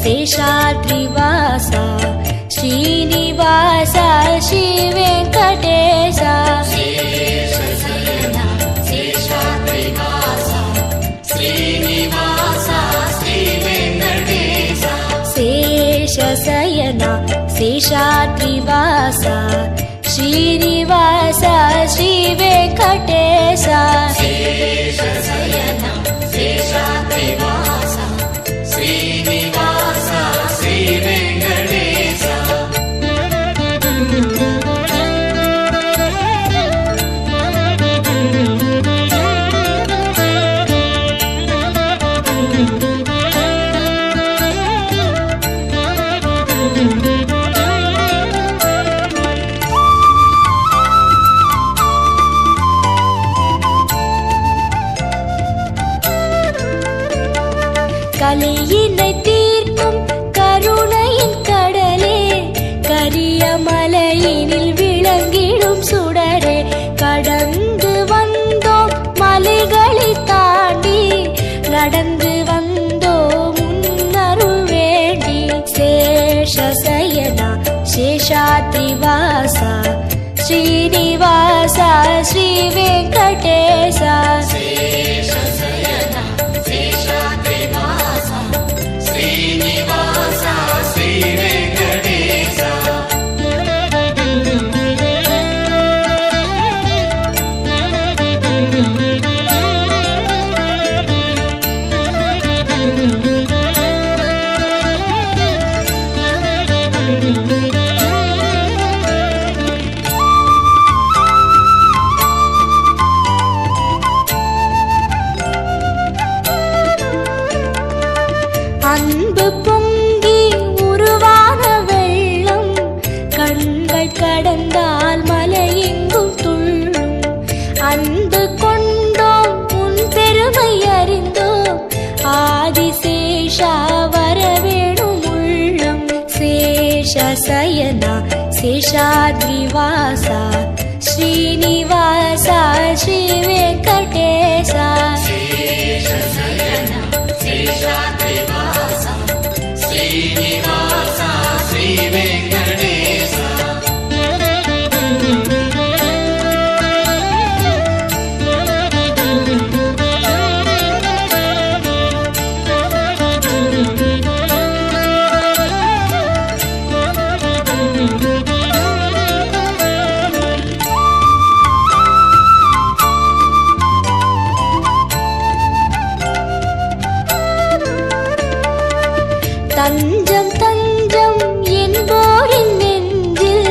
శేషాద్రివాస శ్రీనివాస శ్రీ వెంకటేశ శేషశయన శేషాద్రివాస శ్రీనివాస శ్రీ వెంకటేశ శేషశయన శేషాద్రివాస శ్రీనివాస శ్రీ వెంకటేశ శేషశయన శేషాద్రివాస శ్రీనివాస శ్రీ వెంకటేశ கலியினை தீர்க்கும் கருணையின் கடலே கரிய மலையினில் விளங்கிடும் சுடரே கடந்து வந்தோம் மலைகளை தாண்டி நடந்து வந்தோம் முன்னருள் வேண்டி சேஷசயனா சேஷாத்ரிவாசா ஸ்ரீனிவாச ஸ்ரீ வெங்கடேச శేషశయన శేషాద్రివాస శ్రీనివాస శ్రీ వెంకటేశ அன்பு பொங்கி உருவான வெள்ளம் கண்கள் கடந்தால் மலையெங்கும் துள்ளும் அன்பு கொண்டோம் உன் பெருமை அறிந்தோம் ஆதிசேஷா வரவேணும் உள்ளம் சேஷசயனா சேஷாத்ரிவாசா ஸ்ரீனிவாசா ஸ்ரீ வெங்கடேசா శేషశయన శేషాద్రివాస శ్రీనివాస శ్రీ వెంకటేశ தஞ்சம் தஞ்சம் என்போரின் நெஞ்சில்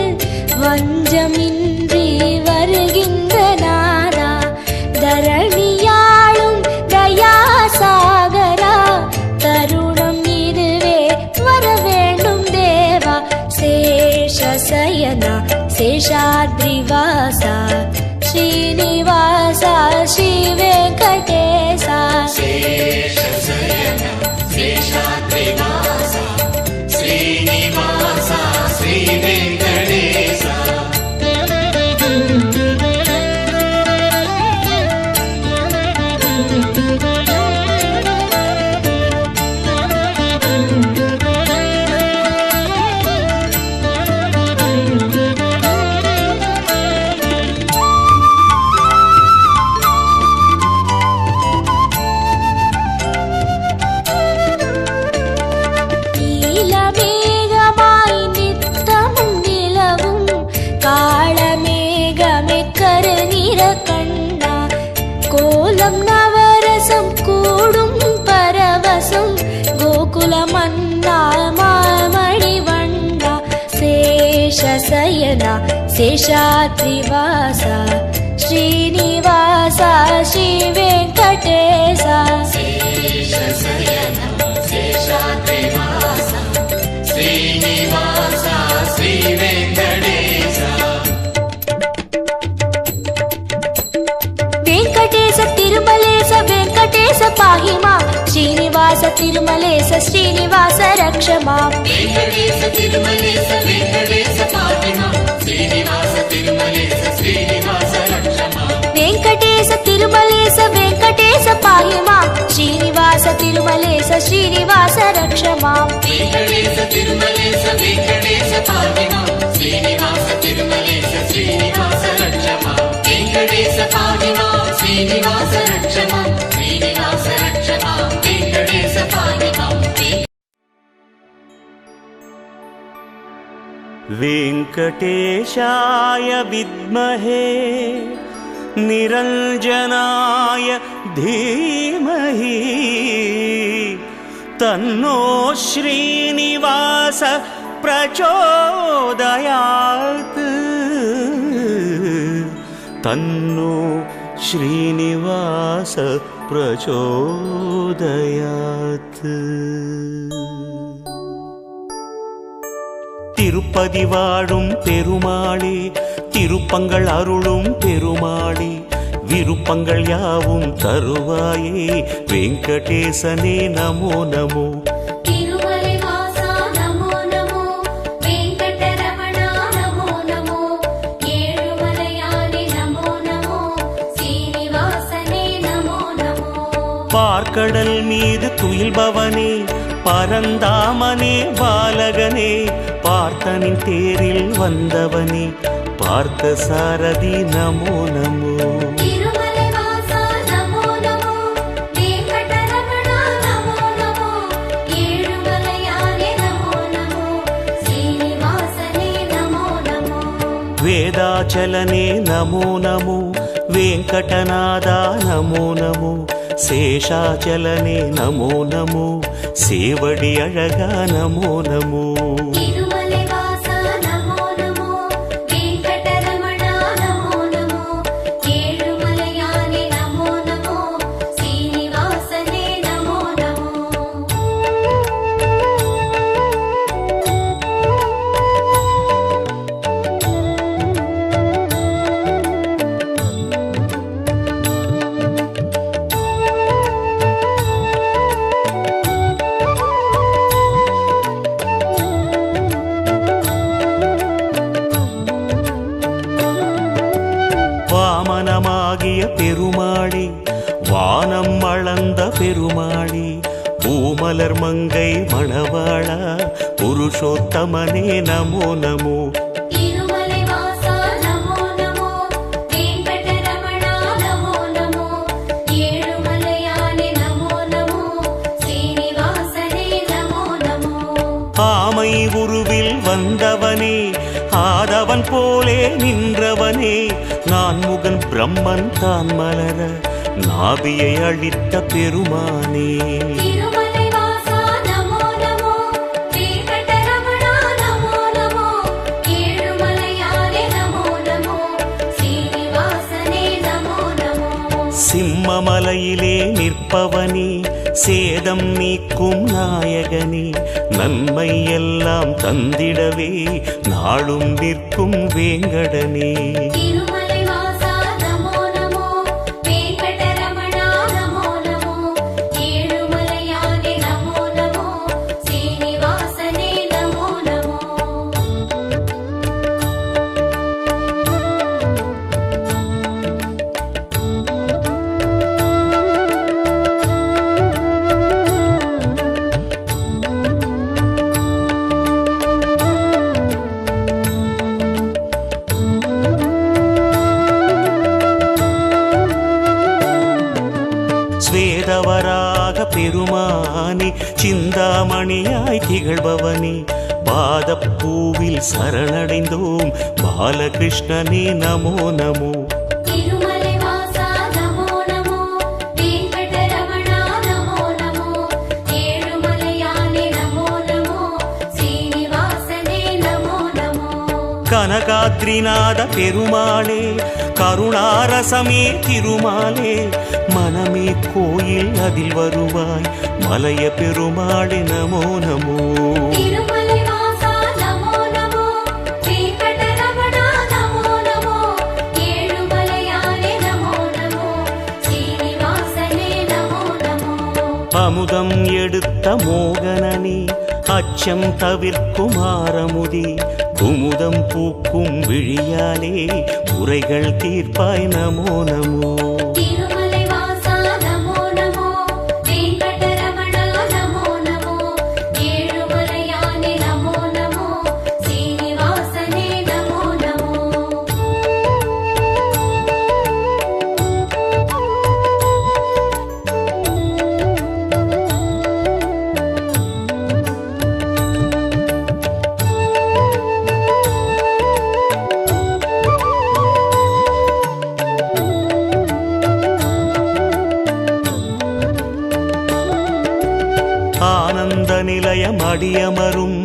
வஞ்சமின்றி வருகின்ற நாதா தரணியாளும் தயாசாகரா தருணம் இதுவே வர வேண்டும் தேவா சேஷசயனா சேஷாத்ரிவாசா ஸ்ரீனிவாசா ஸ்ரீ வெங்கடேசா శేషశయన శేషాద్రివాస శ్రీనివాస శ్రీ వెంకటేశ நீலமேகமாய் நித்தமும் நிலவும் காளமேகமே கருநிற கண்ணா கோலம் நவரசம் கூடும் பரவசம் கோகுல மன்னா மாமணி வண்ணா சேஷசயனா சேஷாத்ரிவாசா ஸ்ரீனிவாசா ஸ்ரீ வெங்கடேசா శేషశయన శేషాద్రివాస శ్రీనివాస శ్రీ వెంకటేశ వెంకటేశ తిరుమలేశ వెంకటేశ పాహి మాం శ్రీనివాస తిరుమలేశ శ్రీనివాస రక్ష మాం వెంకటేశ తిరుమలేశ వెంకటేశ పాహి మాం శ్రీనివాస తిరుమలేశ శ్రీనివాస రక్ష మాం వెంకటేశ తిరుమలేశ వెంకటేశ పాహి మాం శ్రీనివాస తిరుమలేశ శ్రీనివాస రక్ష మాం श्रीनिवास रक्ष मां श्रीनिवास रक्ष मां वेङ्कटेश पाहि मां वेङ्कटेशाय विद्महे निरञ्जनाय धीमहि तन्नो श्रीनिवास प्रचोदयात् तन्नो श्रीनिवास प्रचोदयात् திருப்பதி வாழும் பெருமாளே திருப்பங்கள் அருளும் பெருமாளே விருப்பங்கள் யாவும் தருவாயே வெங்கடேசனே நமோ நமோ திருமலை வாசா நமோ நமோ வெங்கடரமணா நமோ நமோ ஏழுமலையானே நமோ நமோ சீனிவாசனே நமோ நமோ பார்க்கடல் மீது துயில்பவனே பரந்தாமனே பாலகனே பார்த்தனின் தேரில் வந்தவனே பார்த்த சாரதி நமோ நமோ திருமலை வாசா நமோ நமோ வெங்கடரமணா நமோ நமோ ஏழுமலையானே நமோ நமோ சீனிவாசனே நமோ நமோ வேதாச்சலனே நமோ நமோ வெங்கடநாதா நமோ நமோ சேஷாச்சலனே நமோ நமோ சேவடி அழகா நமோ நமோ திருமலை வாசா நமோ நமோ வெங்கடரமணா நமோ நமோ ஏழுமலையானே நமோ நமோ சீனிவாசனே நமோ நமோ வாமனமாகிய பெருமாளே வானம் அளந்த பெருமாளே பூமலர் மங்கை மணவாளா புருஷோத்தமனே நமோ நமோ திருமலை வாசா நமோ நமோ வெங்கடரமணா நமோ நமோ ஏழுமலையானே நமோ நமோ சீனிவாசனே நமோ நமோ ஆமை உருவில் வந்தவனே ஆதவன் போலே நின்றவனே நான் முகன் பிரம்மன் தான் மலர நாபியை அழித்த பெருமானே திருமலை வாசா நமோ நமோ வெங்கடரமணா நமோ நமோ ஏழுமலையானே நமோ நமோ சீனிவாசனே நமோ நமோ சிம்மமலையிலே நிற்பவனே சேதம் நீக்கும் நாயகனே நன்மை எல்லாம் தந்திடவே நாளும் நிற்கும் வேங்கடனே திருமலை வாசா நமோ நமோ வெங்கடரமணா நமோ நமோ ஏழுமலையானே நமோ நமோ சீனிவாசனே நமோ நமோ ஸ்வேதவராக பெருமானே சிந்தாமணியாய் திகழ்பவனே பாதப்பூவில் சரணடைந்தோம் பாலகிருஷ்ணனே நமோ நமோ திருமலை வாசா நமோ நமோ வெங்கடரமணா நமோ நமோ ஏழுமலையானே நமோ நமோ சீனிவாசனே நமோ நமோ கனகாத்ரிநாத பெருமாளே கருணாரசமே திருமாலே மனமே கோயில் அதில் வருவாய் மலைய பெருமாளே நமோ நமோ திருமலை வாசா நமோ நமோ வெங்கடரமணா நமோ நமோ ஏழுமலையானே நமோ நமோ சீனிவாசனே நமோ நமோ அமுதம் எடுத்த மோகனனே அச்சம் தவிர்க்கும் ஆரமுதி குமுதம் பூக்கும் விழியாலே குறைகள் தீர்ப்பாய் நமோ நமோ திருமலை வாசா நமோ நமோ வெங்கடரமணா நமோ நமோ ஏழுமலையானே நமோ நமோ சீனிவாசனே நமோ நமோ ஆனந்த நிலையம் அடியமரும்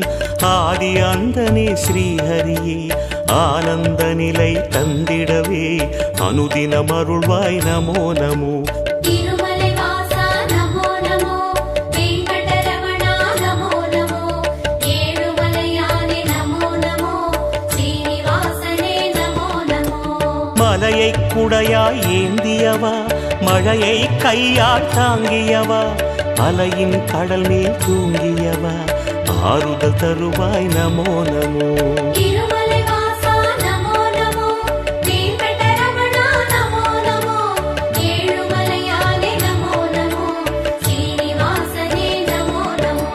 ஆதி அந்தனே ஸ்ரீஹரியே ஆனந்த நிலை தந்திடவே அனுதினம் அருள்வாய் நமோ நமோ. திருமலை வாசா நமோ நமோ, வெங்கடரமணா நமோ நமோ, ஏழுமலையானே நமோ நமோ, ஸ்ரீனிவாசனே நமோ நமோ. மலையை குடையாய் ஏந்தியவா மழையை கையால் தாங்கியவா அலையின் கடல் மேல் தூங்கியவா ஆறுதல் தருவாய் நமோ நமோ. திருமலை வாசா நமோ நமோ, வெங்கடரமணா நமோ நமோ, ஏழுமலையானே நமோ நமோ, ஸ்ரீனிவாசனே நமோ நமோ.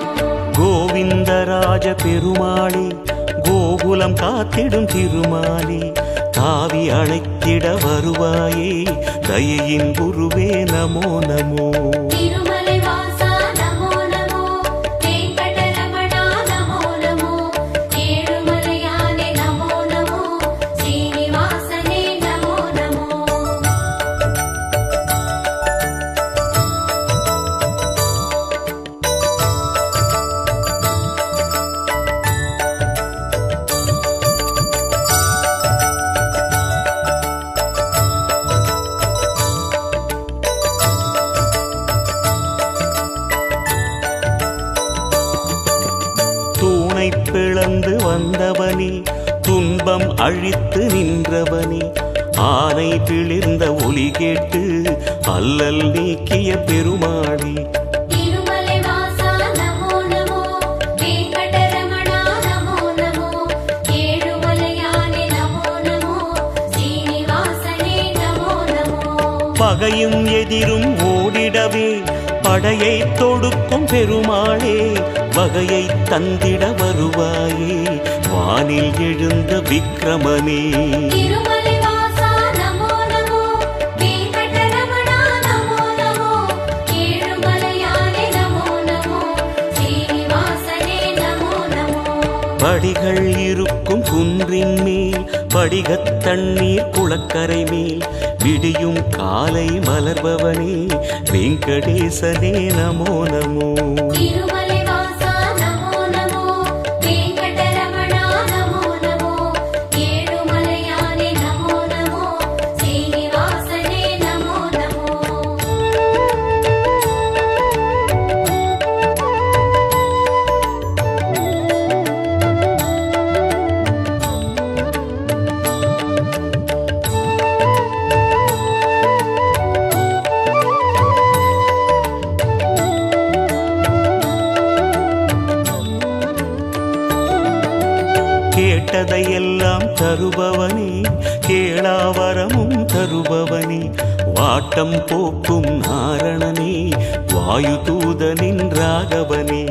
கோவிந்தராஜ பெருமாளே கோகுலம் காத்திடும் திருமாலே தாவி அழைத்திட வருவாயே தயையின் குருவே நமோ நமோ. திருமலை வாசா நமோ நமோ, வெங்கடரமணா நமோ நமோ, ஏழுமலையானே நமோ நமோ, ஸ்ரீனிவாசனே நமோ நமோ. தூணை பிளந்து வந்தவனே துன்பம் அழித்து நின்றவனே ஆனை பிளிர்ந்த ஒலி கேட்டு அல்லல் நீக்கிய பெருமாளே. திருமலை வாசா நமோ நமோ, வெங்கடரமணா நமோ நமோ, ஏழுமலையானே நமோ நமோ, ஸ்ரீனிவாசனே நமோ நமோ. பகையும் எதிரும் ஓடிடவே படையை தொடுக்கும் பெருமாளே வகையை தந்திட வருவாயே வானில் எழுந்த விக்ரமனே. திருமலை வாசா நமோ நமோ, வெங்கடரமணா நமோ நமோ, ஏழுமலையானே நமோ நமோ, ஸ்ரீனிவாசனே நமோ நமோ. படிகள் இருக்கும் குன்றின் மேல் படிகத் தண்ணீர் குளக்கரை மேல் விடியும் காலை மலர்பவனே வெங்கடேசனே நமோ நமோ. திருமலை வாசா நமோ நமோ, வெங்கடரமணா நமோ நமோ, ஏழுமலையானே நமோ நமோ, ஸ்ரீனிவாசனே நமோ நமோ. கேட்டதையெல்லாம் தருபவனே கேளாவரமும் தருபவனே வாட்டம் போக்கும் நாரணனே வாயு தூதனின் ராகவனே.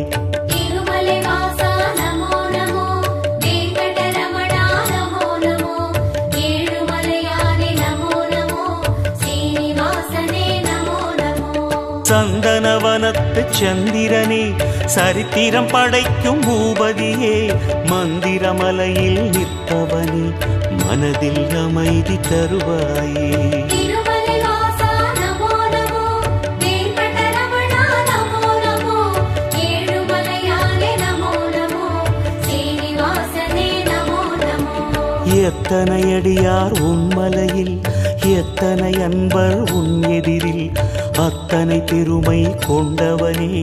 திருமலை வாசா நமோ நமோ, வெங்கடரமணா நமோ நமோ, ஏழுமலையானே நமோ நமோ, ஸ்ரீனிவாசனே நமோ நமோ. சந்தனவனத்து சந்திரனே சரித்திரம் படைக்கும் பூபதியே மந்திரமலையில் நிற்பவனே மனதில் அமைதி தருவாயே. திருமலை வாசா நமோ நமோ, வெங்கடரமணா நமோ நமோ, ஏழுமலையானே நமோ நமோ, ஸ்ரீனிவாசனே நமோ நமோ. எத்தனை அடியார் உன்மலையில் எத்தனை அன்பர் உன் எதிரில் அத்தனை பெருமை கொண்டவனே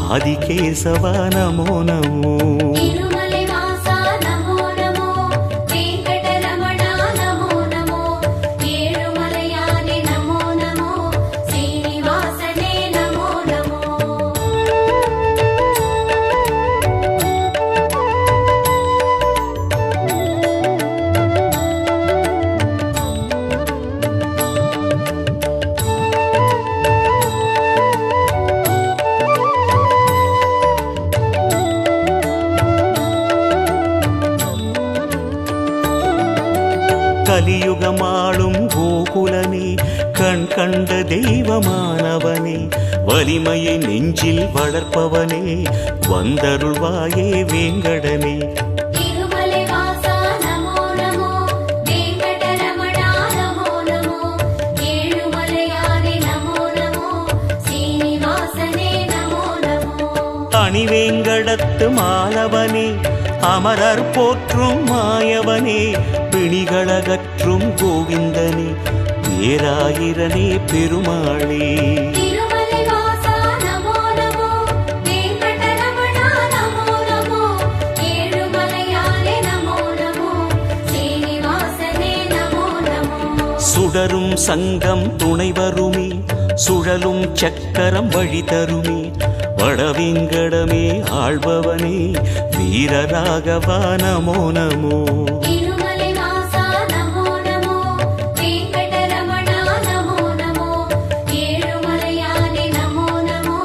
ஆதிகேசவா நமோ நமோ. திருமலை வாசா நமோ நமோ, வெங்கடரமணா நமோ நமோ, ஏழுமலையானே நமோ நமோ, ஸ்ரீனிவாசனே நமோ நமோ. கலியுகமாளும் கோகுலனே கண் கண்ட தெய்வமானவனே வலிமையை நெஞ்சில் வளர்ப்பவனே வந்தருள்வாயே வேங்கடனே. திருமலை வாசா நமோ நமோ, வெங்கடரமணா நமோ நமோ, ஏழுமலையானே நமோ நமோ, ஸ்ரீனிவாசனே நமோ நமோ. தனிவேங்கடத்து மாலவனே அமரர் போற்றும் மாயவனே பிணிகளகற்றும் கோவிந்தனே வேராயிரனே பெருமாளே திருமலை வாசா நமோ நமோ வெங்கடரமணா நமோ நமோ ஏழுமலையானே நமோ நமோ சீனிவாசனே நமோ நமோ சுடரும் சங்கம் துணை வருமே சுழலும் சக்கரம் வழி தருமே வடவிங்கடமே ஆள்பவனே வீரராகவா நமோ நமோ திருமலை வாசா நமோ நமோ வெங்கடரமணா நமோ நமோ ஏழுமலையானே நமோ நமோ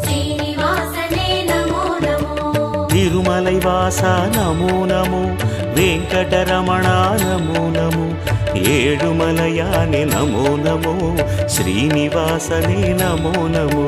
சீனிவாசனே நமோ நமோ திருமலை வாசா நமோ நமோ வெங்கடரமணா நமோ நமோ ஏழுமலையானே நமோ நமோ ஸ்ரீனிவாசனே நமோ நமோ